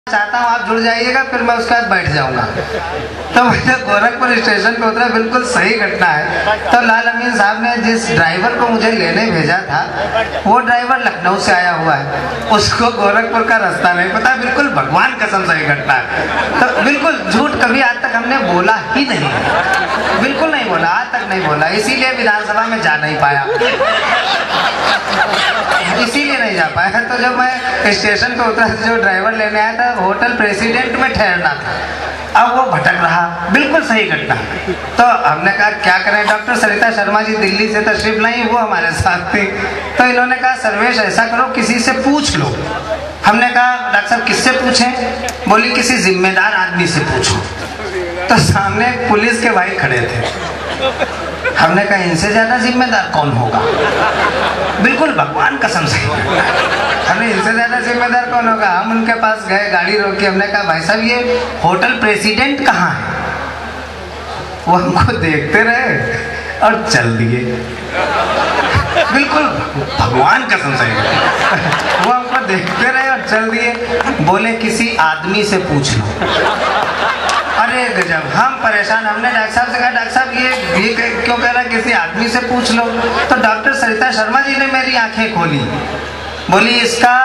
चाहता हूँ आप जुड़ जाइएगा, फिर मैं उसके बाद बैठ जाऊंगा। तो मैं गोरखपुर स्टेशन पे उतरा, बिल्कुल सही घटना है। तो लाल अमीन साहब ने जिस ड्राइवर को मुझे लेने भेजा था, वो ड्राइवर लखनऊ से आया हुआ है, उसको गोरखपुर का रास्ता नहीं पता। बिल्कुल भगवान कसम सही घटना है। तो बिल्कुल झूठ कभी आज तक हमने बोला ही नहीं, बिल्कुल नहीं बोला, आज तक नहीं बोला। इसीलिए विधानसभा में जा नहीं पाया, इसीलिए नहीं जा पाया। तो जब मैं स्टेशन पे उतरा, जो ड्राइवर लेने आया था होटल प्रेसिडेंट में ठहरना था, अब वो भटक रहा। बिल्कुल सही घटना। तो हमने कहा क्या करें, डॉक्टर सरिता शर्मा जी दिल्ली से तशरीफ लाई, वो हमारे साथ थी। तो इन्होंने कहा सर्वेश ऐसा करो किसी से पूछ लो। हमने कहा डॉक्टर साहब किससे पूछें? बोली किसी जिम्मेदार आदमी से पूछो। तो सामने पुलिस के भाई खड़े थे। हमने कहा इनसे ज्यादा जिम्मेदार कौन होगा? बिल्कुल भगवान कसम से हमने इनसे ज्यादा जिम्मेदार कौन होगा। हम उनके पास गए, गाड़ी रोकी, हमने कहा भाई साहब ये होटल प्रेसिडेंट कहाँ है? वो हमको देखते रहे और चल दिए। बिल्कुल भगवान कसम से वो हमको देखते रहे और चल दिए। बोले किसी आदमी से पूछ लो। अरे गजब, हम परेशान। हमने डॉक्टर साहब से कहा डॉक्टर साहब ये क्यों कह रहा है किसी आदमी से पूछ लो? तो डॉक्टर सरिता शर्मा जी ने मेरी आंखें खोली। बोली इसका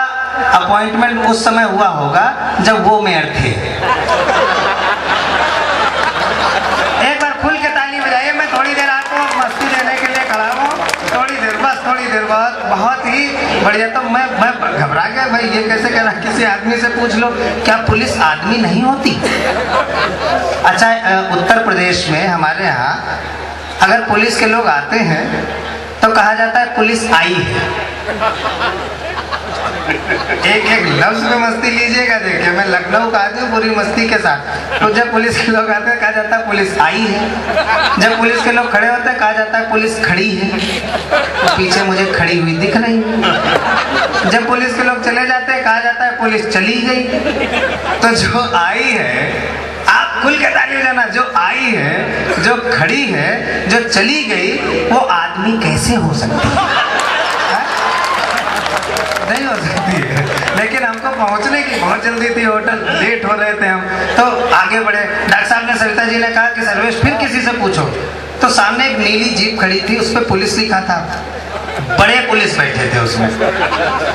अपॉइंटमेंट उस समय हुआ होगा जब वो मेयर थे। एक बार खुल के ताली बजाइए। मैं थोड़ी देर आपको मस्ती देने के लिए खड़ा हूँ, थोड़ी देर बस, थोड़ी देर बाद। बहुत ही बढ़िया। तो मैं घबरा गया, भाई ये कैसे कह रहा किसी आदमी से पूछ लो? क्या पुलिस आदमी नहीं होती? अच्छा, उत्तर प्रदेश में हमारे यहाँ अगर पुलिस के लोग आते हैं तो कहा जाता है पुलिस आई है। एक एक लफ्ज में मस्ती लीजिएगा। देखिए मैं लखनऊ का आदमी पूरी मस्ती के साथ। तो जब पुलिस के लोग आते हैं कहा जाता है पुलिस आई है। जब पुलिस के लोग खड़े होते हैं कहा जाता है पुलिस खड़ी है। तो पीछे मुझे खड़ी हुई दिख रही है। जब पुलिस के लोग चले जाते हैं कहा जाता है पुलिस चली गई। तो जो आई है, आप खुल के ताली बजाना, जो आई है, जो खड़ी है, जो चली गई, वो आदमी कैसे हो सकती है? नहीं हो सकती है। लेकिन हमको पहुंचने की बहुत जल्दी थी, होटल लेट हो रहे थे हम। तो आगे बढ़े। डॉक्टर साहब ने, सरिता जी ने कहा कि सर्वेश फिर किसी से पूछो। तो सामने एक नीली जीप खड़ी थी, उस पर पुलिस लिखा था। बड़े पुलिस बैठे थे उसमें,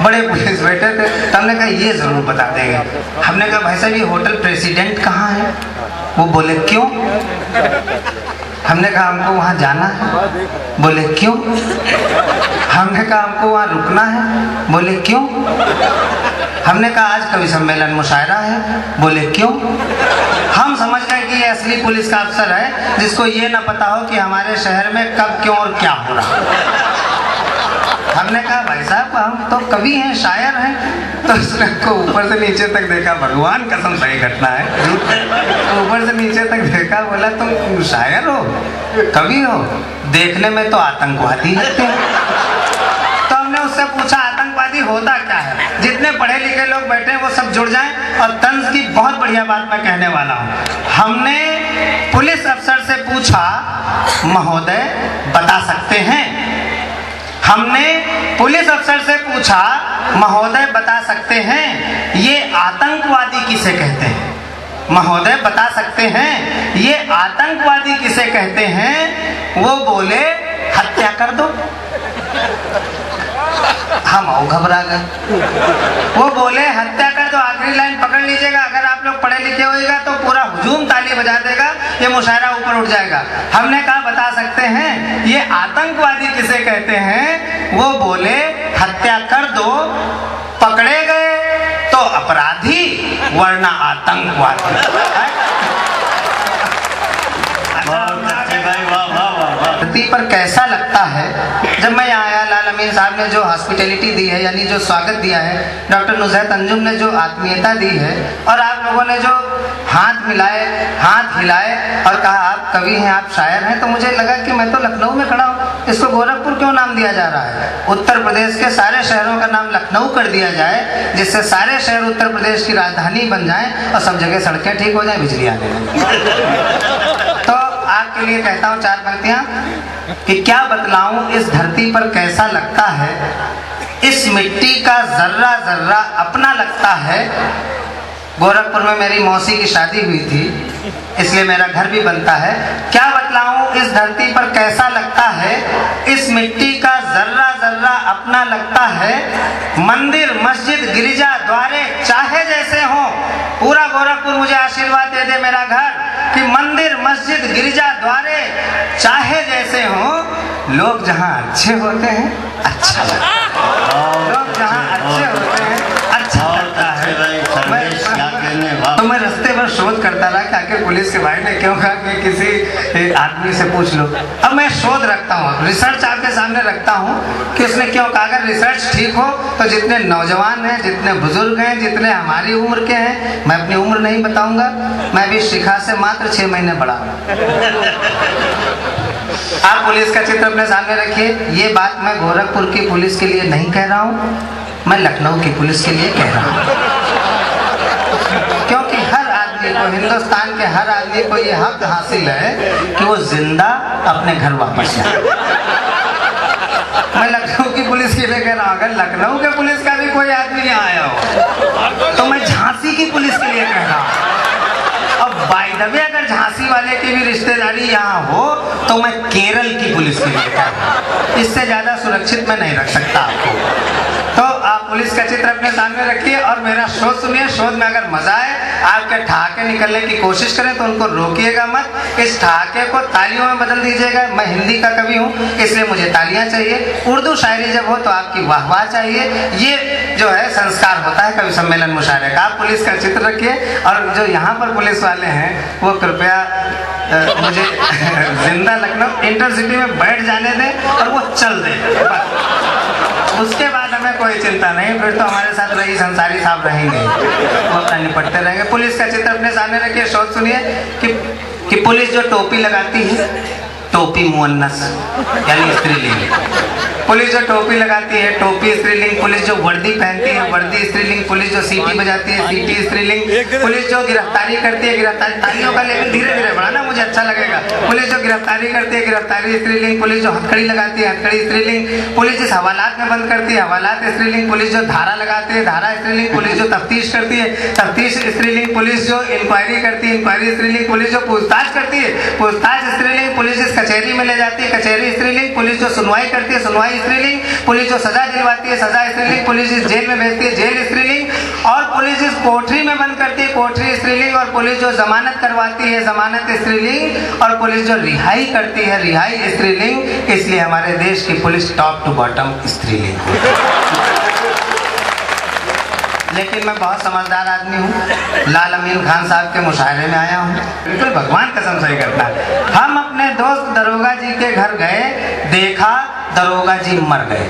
बड़े पुलिस बैठे थे। तो हमने कहा ये जरूर बता देंगे। हमने कहा भाई साहब ये होटल प्रेसिडेंट कहाँ है? वो बोले क्यों? हमने कहा हमको वहाँ जाना है। बोले क्यों? हमने कहा हमको वहाँ रुकना है। बोले क्यों? हमने कहा आज कवि सम्मेलन मुशायरा है। बोले क्यों? हम समझ गए कि ये असली पुलिस का अफसर है जिसको ये ना पता हो कि हमारे शहर में कब क्यों और क्या हो रहा है। हमने कहा भाई साहब हम तो कवि हैं, शायर हैं। तो उसने को ऊपर से नीचे तक देखा। भगवान कसम सही घटना है, तो ऊपर से नीचे तक देखा। बोला तुम शायर हो, कवि हो? देखने में तो आतंकवादी लगते हैं। तो हमने उससे पूछा आतंकवादी होता क्या है? जितने पढ़े लिखे लोग बैठे हैं वो सब जुड़ जाएं। और तंज की बहुत बढ़िया बात मैं कहने वाला हूँ। हमने पुलिस अफसर से पूछा महोदय बता सकते हैं? हमने पुलिस अफसर से पूछा महोदय बता सकते हैं ये आतंकवादी किसे कहते हैं? महोदय बता सकते हैं ये आतंकवादी किसे कहते हैं? वो बोले हत्या कर दो। हम घबरा गए। वो बोले हत्या कर दो। आखिरी लाइन पकड़ लीजिएगा, अगर आप लोग पढ़े लिखे होइएगा तो पूरा हुजूम ताली बजा देगा, ये मुशायरा ऊपर उठ जाएगा। हमने कहा बता सकते हैं ये आतंकवादी किसे कहते हैं? वो बोले हत्या कर दो। पकड़े गए तो अपराधी, वरना आतंकवादी। धरती पर कैसा लगता है जब मैं यहाँ आया। लाल अमीन साहब ने जो हॉस्पिटैलिटी दी है, यानी जो स्वागत दिया है, डॉक्टर नुज़ैत अंजुम ने जो आत्मीयता दी है, और आप लोगों ने जो हाथ मिलाए, हाथ हिलाए और कहा आप कवि हैं, आप शायर हैं, तो मुझे लगा कि मैं तो लखनऊ में खड़ा हूँ, इसको गोरखपुर क्यों नाम दिया जा रहा है? उत्तर प्रदेश के सारे शहरों का नाम लखनऊ कर दिया जाए, जिससे सारे शहर उत्तर प्रदेश की राजधानी बन जाए और सब जगह सड़कें ठीक हो जाए, बिजली आने लगे। तो आपके लिए कहता हूँ 4 पंक्तियाँ कि क्या बतलाऊं इस धरती पर कैसा लगता है, इस मिट्टी का जर्रा जर्रा अपना लगता है, गोरखपुर में मेरी मौसी की शादी हुई थी, इसलिए मेरा घर भी बनता है। क्या बतलाऊं इस धरती पर कैसा लगता है, इस मिट्टी का जर्रा जर्रा अपना लगता है। मंदिर मस्जिद गिरजा द्वारे चाहे जैसे हो, पूरा गोरखपुर मुझे आशीर्वाद दे दे मेरा घर कि मंदिर मस्जिद गिरजा द्वारे चाहे जैसे हो, लोग जहाँ अच्छे होते हैं अच्छा लगता है, लोग जहाँ अच्छे होते हैं अच्छा लगता है। तो मैं रास्ते पर शोध करता रहा कि आखिर पुलिस के भाई ने क्यों कहा कि किसी आदमी से पूछ लो। अब मैं शोध रखता हूँ, रिसर्च आपके सामने रखता हूँ कि उसने क्यों कहा। अगर रिसर्च ठीक हो तो जितने नौजवान हैं, जितने बुजुर्ग हैं, जितने हमारी उम्र के हैं, मैं अपनी उम्र नहीं बताऊंगा, मैं भी शिखा से मात्र 6 महीने बड़ा हूँ। आप पुलिस का चित्र अपने सामने रखिए। ये बात मैं गोरखपुर की पुलिस के लिए नहीं कह रहा हूँ, मैं लखनऊ की पुलिस के लिए कह रहा हूँ। क्योंकि हर आदमी को, हिंदुस्तान के हर आदमी को ये हक हासिल है कि वो जिंदा अपने घर वापस जाए। मैं लखनऊ की पुलिस के लिए कह रहा हूँ। अगर लखनऊ के पुलिस का भी कोई आदमी यहाँ आया हो तो मैं झांसी की पुलिस के लिए कह रहा हूँ। अब बाय द वे अगर झांसी वाले की भी रिश्तेदारी यहाँ हो तो मैं केरल की पुलिस के लिए कह रहा हूँ। इससे ज्यादा सुरक्षित मैं नहीं रख सकता आपको। तो आप पुलिस का चित्र अपने सामने रखिए और मेरा शोध सुनिए। शोध में अगर मजा आए, आपके ठहाके निकलने की कोशिश करें तो उनको रोकिएगा मत, इस ठहाके को तालियों में बदल दीजिएगा। मैं हिंदी का कवि हूँ इसलिए मुझे तालियां चाहिए। उर्दू शायरी जब हो तो आपकी वाहवाह चाहिए। ये जो है संस्कार होता है कवि सम्मेलन मुशायरे का। आप पुलिस का चित्र रखिए और जो यहाँ पर पुलिस वाले हैं वो कृपया मुझे जिंदा लखनऊ इंटरसिटी में बैठ जाने दें और वो चल दें। उसके बाद हमें कोई चिंता नहीं, फिर तो हमारे साथ रईस अंसारी साहब रहेंगे, वो अपना निपटते रहेंगे। पुलिस का चित्र अपने सामने रखिए। शोध सुनिए कि पुलिस जो टोपी लगाती है, टोपी मुअन्नस यानी स्त्रीलिंग। पुलिस जो टोपी लगाती है, टोपी स्त्रीलिंग। पुलिस जो वर्दी पहनती है, वर्दी स्त्रीलिंग। पुलिस जो सीटी बजाती है, सीटी स्त्रीलिंग। पुलिस जो गिरफ्तारी करती है, गिरफ्तारी, तालियों का लेवल धीरे धीरे बढ़ाना, मुझे अच्छा लगेगा। पुलिस जो गिरफ्तारी करती है, गिरफ्तारी स्त्रीलिंग। पुलिस जो हथकड़ी लगाती है, हथकड़ी स्त्रीलिंग। पुलिस जिस हवालात में बंद करती है, हवालात स्त्रीलिंग। पुलिस जो धारा लगाती है, धारा स्त्रीलिंग। पुलिस जो तफ्तीश करती है, तफ्तीश स्त्रीलिंग। पुलिस जो इंक्वायरी करती है, इंक्वायरी स्त्रीलिंग। पुलिस जो पूछताछ करती है, पूछताछ स्त्रीलिंग। पुलिस जिस कचहरी में ले जाती है, कचहरी स्त्रीलिंग। पुलिस जो सुनवाई करती है, सुनवाई स्त्रीलिंग। पुलिस जो सजा दिलवाती है, सजा स्त्रीलिंग। पुलिस जिस जेल में भेजती है, जेल स्त्रीलिंग। और पुलिस जिस कोठरी में बंद करती है, कोठरी स्त्रीलिंग। और पुलिस जो जमानत करवाती है, जमानत स्त्रीलिंग। और पुलिस जो रिहाई करती है, रिहाई स्त्रीलिंग। इसलिए हमारे देश की पुलिस टॉप टू बॉटम स्त्रीलिंग। लेकिन मैं बहुत समझदार आदमी हूँ, लाल अमीन खान साहब के मुशायरे में आया हूँ। बिल्कुल भगवान कसम सही करता है। हम अपने दोस्त दरोगा जी के घर गए, देखा दरोगा जी मर गए।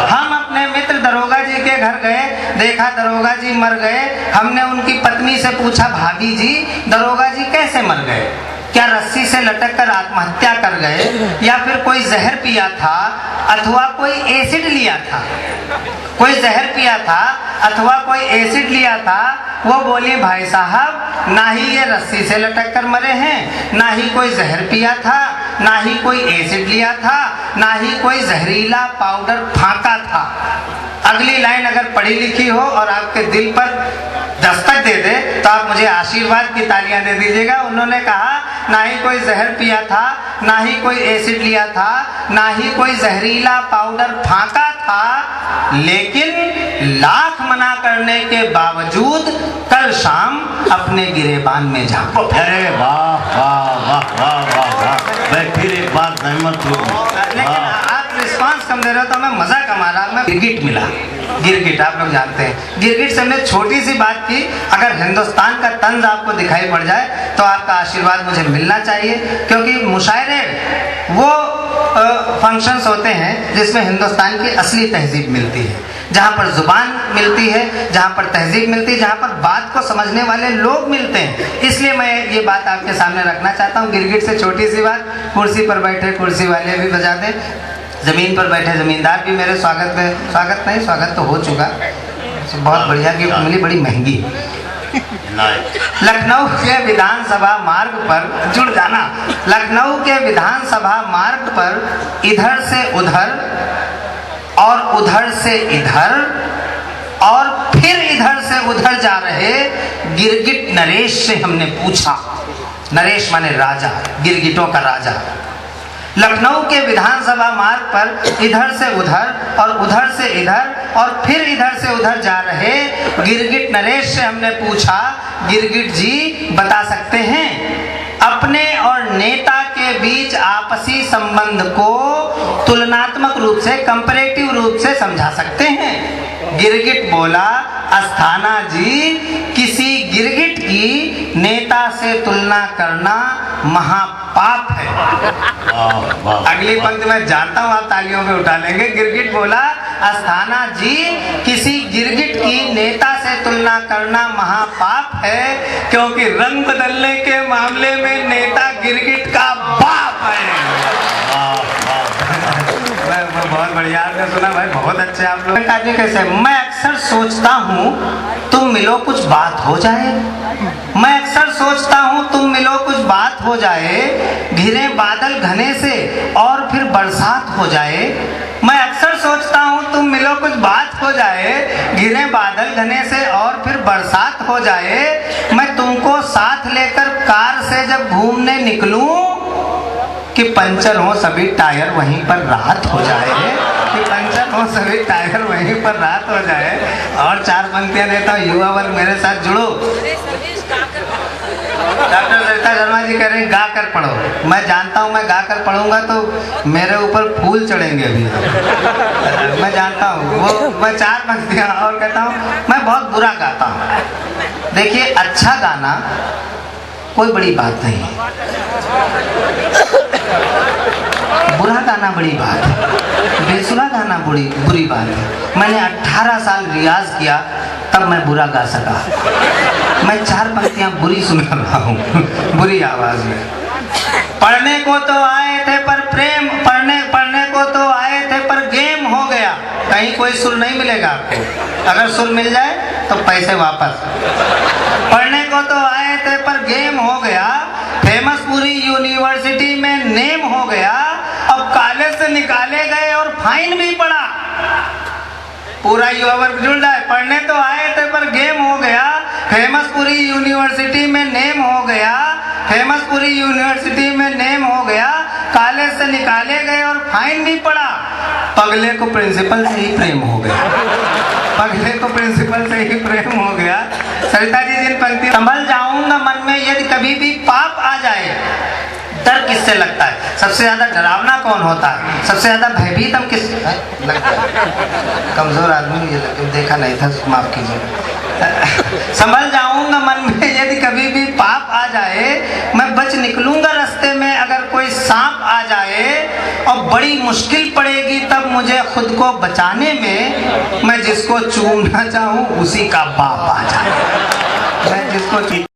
हम अपने मित्र दरोगा जी के घर गए, देखा दरोगा जी मर गए। हमने उनकी पत्नी से पूछा, भाभी जी दरोगा जी कैसे मर गए? क्या रस्सी से लटक कर आत्महत्या कर गए, या फिर कोई जहर पिया था अथवा कोई एसिड लिया था? कोई जहर पिया था अथवा कोई एसिड लिया था। वो बोली, भाई साहब ना ही ये रस्सी से लटक कर मरे हैं, ना ही कोई जहर पिया था, ना ही कोई एसिड लिया था, ना ही कोई जहरीला पाउडर फांका था। अगली लाइन अगर पढ़ी लिखी हो और आपके दिल पर दस्तक दे दे तो आप मुझे आशीर्वाद की तालियां दे दीजिएगा। उन्होंने कहा, ना ही कोई जहर पिया था, ना ही कोई एसिड लिया था, ना ही कोई जहरीला पाउडर फांका था, लेकिन लाख मना करने के बावजूद कल शाम अपने गिरेबान में झांको। अरे वाह वाह वाह वाह वाह वाह, मैं फिर एक बार सहमत हूँ। लेकिन आप रिस्पांस कम दे रहे हो तो मैं मजा कमा रहा। मैं गिरगिट मिला, गिरगिट आप लोग जानते हैं। गिरगिट से हमने छोटी सी बात की। अगर हिंदुस्तान का तंज आपको दिखाई पड़ जाए तो आपका आशीर्वाद मुझे मिलना चाहिए, क्योंकि मुशायरे वो फंक्शंस होते हैं जिसमें हिंदुस्तान की असली तहजीब मिलती है, जहाँ पर जुबान मिलती है, जहाँ पर तहजीब मिलती है, जहाँ पर बात को समझने वाले लोग मिलते हैं। इसलिए मैं ये बात आपके सामने रखना चाहता हूँ। गिरगिट से छोटी सी बात, कुर्सी पर बैठे कुर्सी वाले भी बजा दे, जमीन पर बैठे जमींदार भी मेरे स्वागत तो हो चुका, बहुत बढ़िया गिफ्ट मिली, बड़ी महंगी। लखनऊ के विधानसभा मार्ग पर जुड़ जाना, लखनऊ के विधानसभा मार्ग पर इधर से उधर और उधर से इधर और फिर इधर इधर से उधर जा रहे गिरगिट नरेश से हमने पूछा। नरेश माने राजा, गिरगिटों का राजा। लखनऊ के विधानसभा मार्ग पर इधर से उधर और उधर से इधर और फिर इधर से उधर जा रहे गिरगिट नरेश से हमने पूछा, गिरगिट जी बता सकते हैं अपने और नेता के बीच आपसी संबंध को तुलनात्मक रूप से, कंपैरेटिव रूप से समझा सकते हैं? गिरगिट बोला, अस्थाना जी, किसी गिरगिट की नेता से तुलना करना महापाप है। अगली पंक्ति मैं जानता हूँ आप तालियों में उठा लेंगे। गिरगिट बोला, अस्थाना जी, किसी गिरगिट की नेता से तुलना करना महापाप है, क्योंकि रंग बदलने के मामले में नेता गिरगिट का बाप है। बहुत बढ़िया आपने सुना भाई, बहुत अच्छे आप लोग। काजी कैसे? मैं अक्सर सोचता हूँ तुम मिलो कुछ बात हो जाए। मैं अक्सर सोचता हूँ तुम मिलो कुछ बात हो जाए, घिरे बादल घने से और फिर बरसात हो जाए। मैं अक्सर सोचता हूँ तुम मिलो कुछ बात हो जाए, घिरे बादल घने से और फिर बरसात हो जाए। मैं तुमको साथ लेकर कार से जब घूमने निकलूं कि पंचर हो सभी टायर वहीं पर रात हो जाए, कि पंचर हो सभी टायर वहीं पर रात हो जाए। और चार पंक्तियां देता हूँ, युवा वर्ग मेरे साथ जुड़ो। डॉक्टर सरिता शर्मा जी कह रहे हैं गा कर पढ़ो। मैं जानता हूँ मैं गा कर पढ़ूंगा तो मेरे ऊपर फूल चढ़ेंगे अभी। मैं जानता हूँ वो। मैं चार पंक्तियां और कहता हूँ, मैं बहुत बुरा गाता हूँ। देखिए, अच्छा गाना कोई बड़ी बात नहीं, बुरा गाना बड़ी बात है, बेसुरा गाना बुरी बात है। मैंने 18 साल रियाज किया तब मैं बुरा गा सका। मैं चार पंक्तियां बुरी सुना रहा हूँ, बुरी आवाज में। पढ़ने को तो आए थे पर प्रेम, पढ़ने को तो आए थे पर गेम हो गया। कहीं कोई सुर नहीं मिलेगा आपको, अगर सुर मिल जाए तो पैसे वापस। पढ़ने को तो आए थे पर गेम हो गया, फेमस पूरी यूनिवर्सिटी में नेम हो गया। अब कॉलेज से निकाले गए और फाइन भी पड़ा। पूरा युवा वर्ग जुड़ जाए। पढ़ने तो आए थे पर गेम हो गया, फेमस पूरी यूनिवर्सिटी में नेम हो गया, फेमस पूरी यूनिवर्सिटी में नेम हो गया। कॉलेज से निकाले गए और फाइन भी पड़ा। पगले को प्रिंसिपल से ही प्रेम हो गया, पगले को प्रिंसिपल से ही प्रेम हो गया। सरिता जी जिन पंक्ति, संभल जाऊंगा मन में यदि कभी भी पाप आ जाए। डर किससे लगता है? सबसे ज्यादा डरावना कौन होता है? सबसे ज्यादा भयभीत हम किस लगता है? कमजोर आदमी, ये देखा नहीं था, माफ कीजिए। संभल जाऊंगा मन में यदि कभी भी पाप आ जाए, मैं बच निकलूंगा रास्ते में अगर कोई सांप आ जाए, और बड़ी मुश्किल पड़ेगी तब मुझे खुद को बचाने में। मैं जिसको चूमना चाहूं उसी का बाप आ जाए, मैं जिसको